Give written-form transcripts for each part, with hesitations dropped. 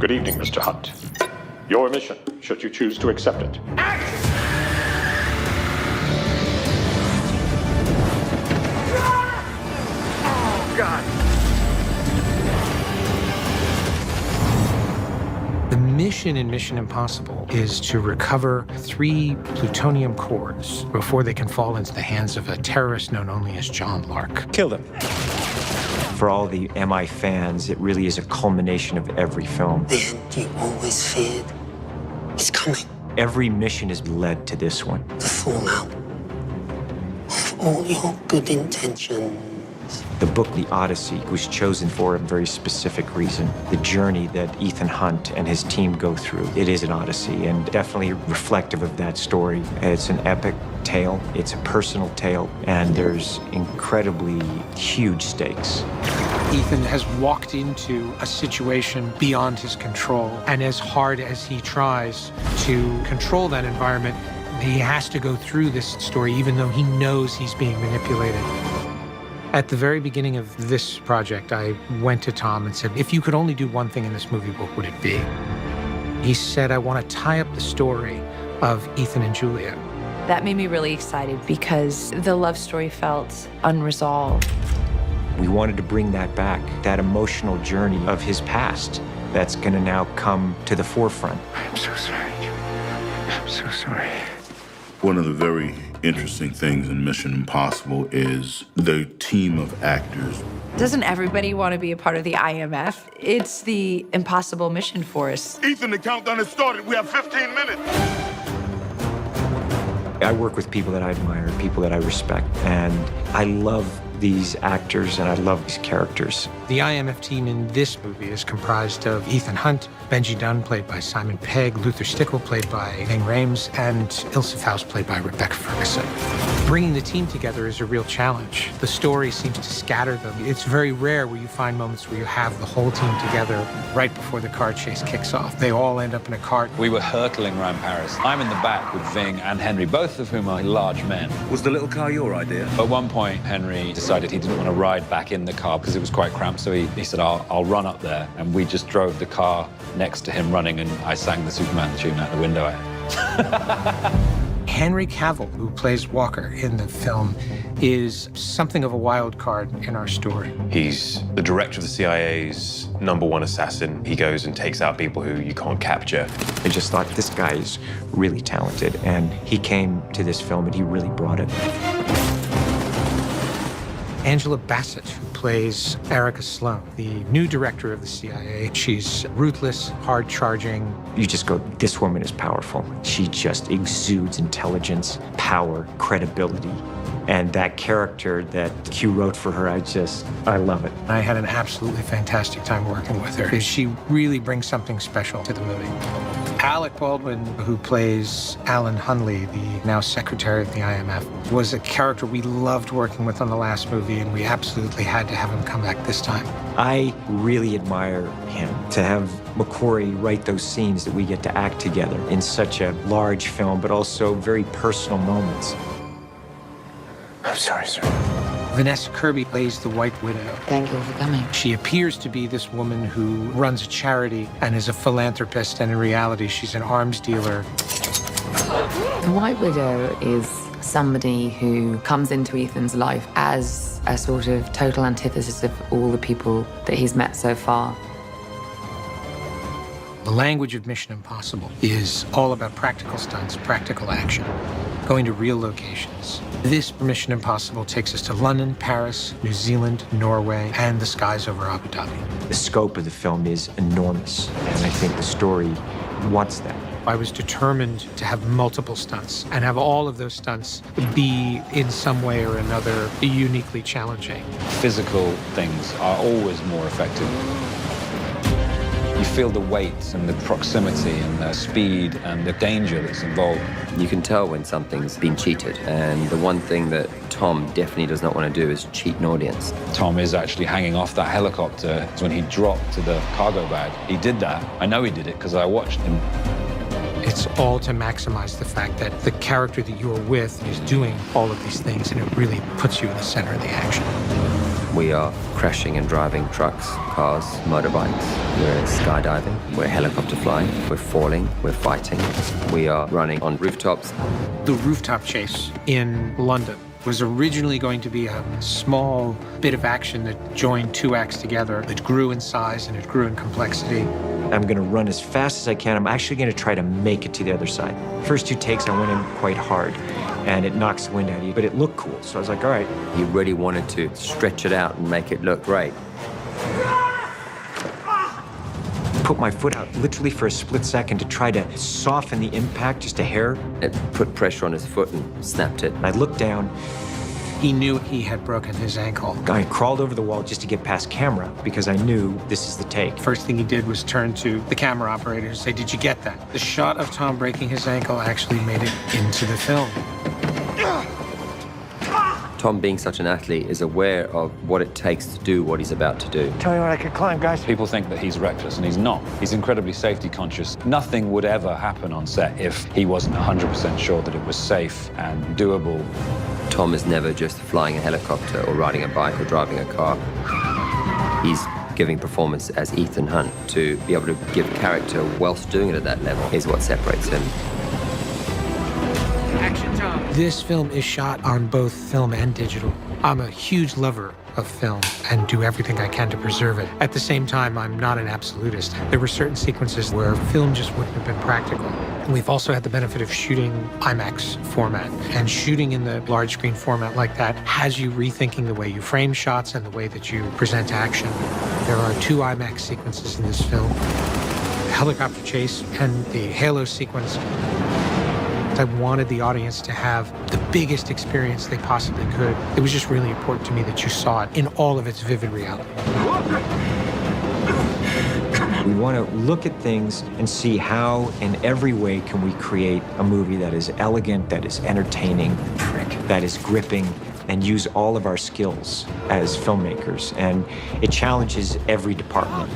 Good evening, Mr. Hunt. Your mission, should you choose to accept it. Oh, God. The mission in Mission Impossible is to recover 3 plutonium cores before they can fall into the hands of a terrorist known only as John Lark. Kill them. For all the MI fans, it really is a culmination of every film. The end you always feared is coming. Every mission has led to this one. The fallout of all your good intentions. The book, The Odyssey, was chosen for a very specific reason. The journey that Ethan Hunt and his team go through, it is an odyssey, and definitely reflective of that story. It's an epic tale, it's a personal tale, and there's incredibly huge stakes. Ethan has walked into a situation beyond his control, and as hard as he tries to control that environment, he has to go through this story even though he knows he's being manipulated. At the very beginning of this project, I went to Tom and said, if you could only do one thing in this movie, what would it be? He said, I want to tie up the story of Ethan and Julia. That made me really excited because the love story felt unresolved. We wanted to bring that back, that emotional journey of his past that's going to now come to the forefront. I'm so sorry. I'm so sorry. One of the very interesting things in Mission Impossible is the team of actors. Doesn't everybody want to be a part of the IMF? It's the impossible mission for us. Ethan, the countdown has started. We have 15 minutes. I work with people that I admire, people that I respect, and I love these actors and I love these characters. The IMF team in this movie is comprised of Ethan Hunt, Benji Dunn, played by Simon Pegg, Luther Stickle, played by Ving Rhames, and Ilse Faust, played by Rebecca Ferguson. Bringing the team together is a real challenge. The story seems to scatter them. It's very rare where you find moments where you have the whole team together right before the car chase kicks off. They all end up in a cart. We were hurtling around Paris. I'm in the back with Ving and Henry, both of whom are large men. Was the little car your idea? At one point, Henry decided he didn't want to ride back in the car because it was quite cramped, so he said, I'll run up there. And we just drove the car next to him running, and I sang the Superman tune out the window at him. Henry Cavill, who plays Walker in the film, is something of a wild card in our story. He's the director of the CIA's #1 assassin. He goes and takes out people who you can't capture. I just thought this guy is really talented, and he came to this film and he really brought it. Angela Bassett, who plays Erica Sloan, the new director of the CIA. She's ruthless, hard-charging. You just go, this woman is powerful. She just exudes intelligence, power, credibility. And that character that Q wrote for her, I love it. I had an absolutely fantastic time working with her. She really brings something special to the movie. Alec Baldwin, who plays Alan Hunley, the now secretary of the IMF, was a character we loved working with on the last movie, and we absolutely had to have him come back this time. I really admire him to have McQuarrie write those scenes that we get to act together in such a large film, but also very personal moments. I'm sorry, sir. Vanessa Kirby plays the White Widow. Thank you for coming. She appears to be this woman who runs a charity and is a philanthropist, and in reality, she's an arms dealer. The White Widow is somebody who comes into Ethan's life as a sort of total antithesis of all the people that he's met so far. The language of Mission Impossible is all about practical stunts, practical action, going to real locations. This Mission Impossible takes us to London, Paris, New Zealand, Norway, and the skies over Abu Dhabi. The scope of the film is enormous, and I think the story wants that. I was determined to have multiple stunts and have all of those stunts be, in some way or another, uniquely challenging. Physical things are always more effective. You feel the weight and the proximity and the speed and the danger that's involved. You can tell when something's been cheated, and the one thing that Tom definitely does not want to do is cheat an audience. Tom is actually hanging off that helicopter when he dropped to the cargo bag. He did that. I know he did it because I watched him. It's all to maximize the fact that the character that you're with is doing all of these things, and it really puts you in the center of the action. We are crashing and driving trucks, cars, motorbikes. We're skydiving. We're helicopter flying. We're falling. We're fighting. We are running on rooftops. The rooftop chase in London was originally going to be a small bit of action that joined two acts together. It grew in size and it grew in complexity. I'm gonna run as fast as I can. I'm actually gonna try to make it to the other side. First two takes, I went in quite hard, and it knocks the wind out of you, but it looked cool. So I was like, all right. You really wanted to stretch it out and make it look great. Put my foot out literally for a split second to try to soften the impact just a hair. It put pressure on his foot and snapped it. I looked down. He knew he had broken his ankle. I crawled over the wall just to get past camera because I knew this is the take. First thing he did was turn to the camera operator and say, did you get that? The shot of Tom breaking his ankle actually made it into the film. Tom, being such an athlete, is aware of what it takes to do what he's about to do. Tell me what I can climb, guys. People think that he's reckless, and he's not. He's incredibly safety conscious. Nothing would ever happen on set if he wasn't 100% sure that it was safe and doable. Tom is never just flying a helicopter or riding a bike or driving a car. He's giving performance as Ethan Hunt. To be able to give character whilst doing it at that level is what separates him. Action, Tom. This film is shot on both film and digital. I'm a huge lover of film and do everything I can to preserve it. At the same time, I'm not an absolutist. There were certain sequences where film just wouldn't have been practical. We've also had the benefit of shooting IMAX format, and shooting in the large screen format like that has you rethinking the way you frame shots and the way that you present action. There are two IMAX sequences in this film, the helicopter chase and the halo sequence. I wanted the audience to have the biggest experience they possibly could. It was just really important to me that you saw it in all of its vivid reality. We want to look at things and see how, in every way, can we create a movie that is elegant, that is entertaining, that is gripping, and use all of our skills as filmmakers. And it challenges every department.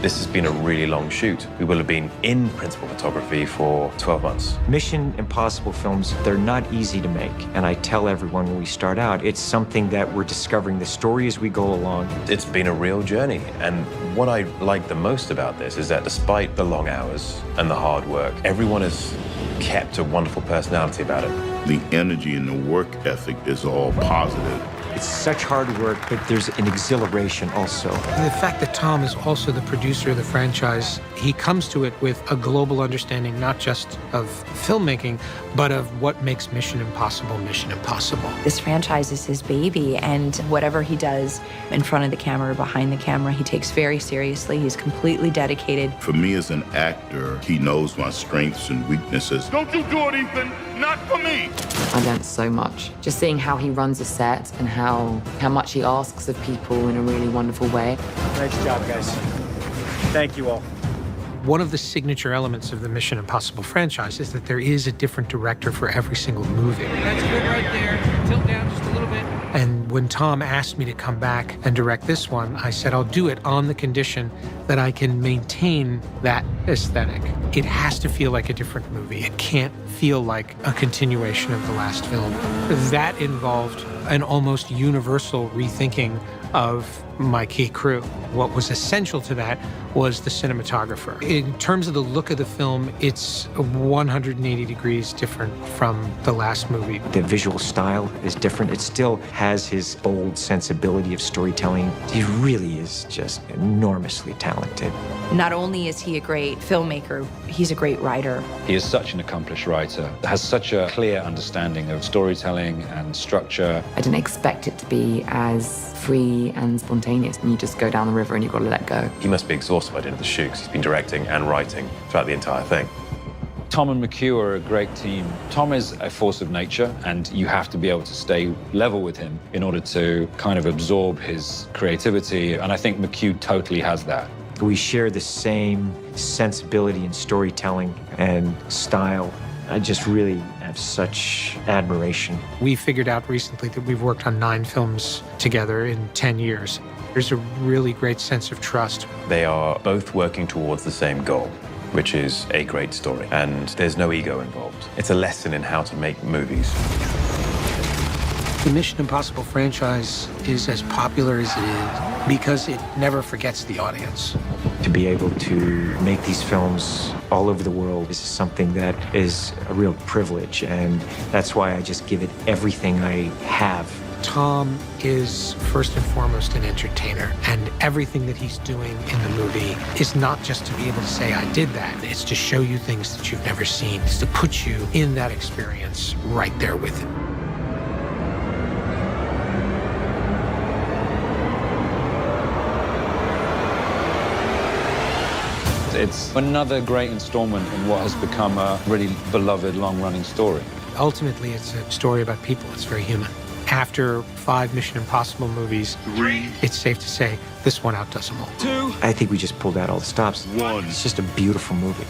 This has been a really long shoot. We will have been in principal photography for 12 months. Mission Impossible films, they're not easy to make. And I tell everyone when we start out, it's something that we're discovering the story as we go along. It's been a real journey. And what I like the most about this is that despite the long hours and the hard work, everyone has kept a wonderful personality about it. The energy and the work ethic is all positive. It's such hard work, but there's an exhilaration also. And the fact that Tom is also the producer of the franchise, he comes to it with a global understanding, not just of filmmaking, but of what makes Mission Impossible Mission Impossible. This franchise is his baby, and whatever he does in front of the camera or behind the camera, he takes very seriously. He's completely dedicated. For me as an actor, he knows my strengths and weaknesses. Don't you do it, Ethan! Not for me! I learned so much. Just seeing how he runs a set and how much he asks of people in a really wonderful way. Nice job, guys. Thank you all. One of the signature elements of the Mission Impossible franchise is that there is a different director for every single movie. That's good right there. Tilt down just a little bit. And when Tom asked me to come back and direct this one, I said, I'll do it on the condition that I can maintain that aesthetic. It has to feel like a different movie. It can't feel like a continuation of the last film. That involved an almost universal rethinking of my key crew. What was essential to that was the cinematographer. In terms of the look of the film, it's 180 degrees different from the last movie. The visual style is different. It still has his bold sensibility of storytelling. He really is just enormously talented. Not only is he a great filmmaker, he's a great writer. He is such an accomplished writer, has such a clear understanding of storytelling and structure. I didn't expect it to be as free and spontaneous, and you just go down the river and you've got to let go. He must be exhausted by the end of the shoot because he's been directing and writing throughout the entire thing. Tom and McHugh are a great team. Tom is a force of nature, and you have to be able to stay level with him in order to kind of absorb his creativity, and I think McHugh totally has that. We share the same sensibility in storytelling and style. I just really have such admiration. We figured out recently that we've worked on 9 films together in 10 years. There's a really great sense of trust. They are both working towards the same goal, which is a great story, and there's no ego involved. It's a lesson in how to make movies. The Mission Impossible franchise is as popular as it is because it never forgets the audience. To be able to make these films all over the world is something that is a real privilege, and that's why I just give it everything I have. Tom is first and foremost an entertainer, and everything that he's doing in the movie is not just to be able to say, I did that. It's to show you things that you've never seen. It's to put you in that experience right there with him. It's another great installment in what has become a really beloved, long-running story. Ultimately, it's a story about people. It's very human. After 5 Mission Impossible movies, it's safe to say this one outdoes them all. 2. I think we just pulled out all the stops. 1. It's just a beautiful movie.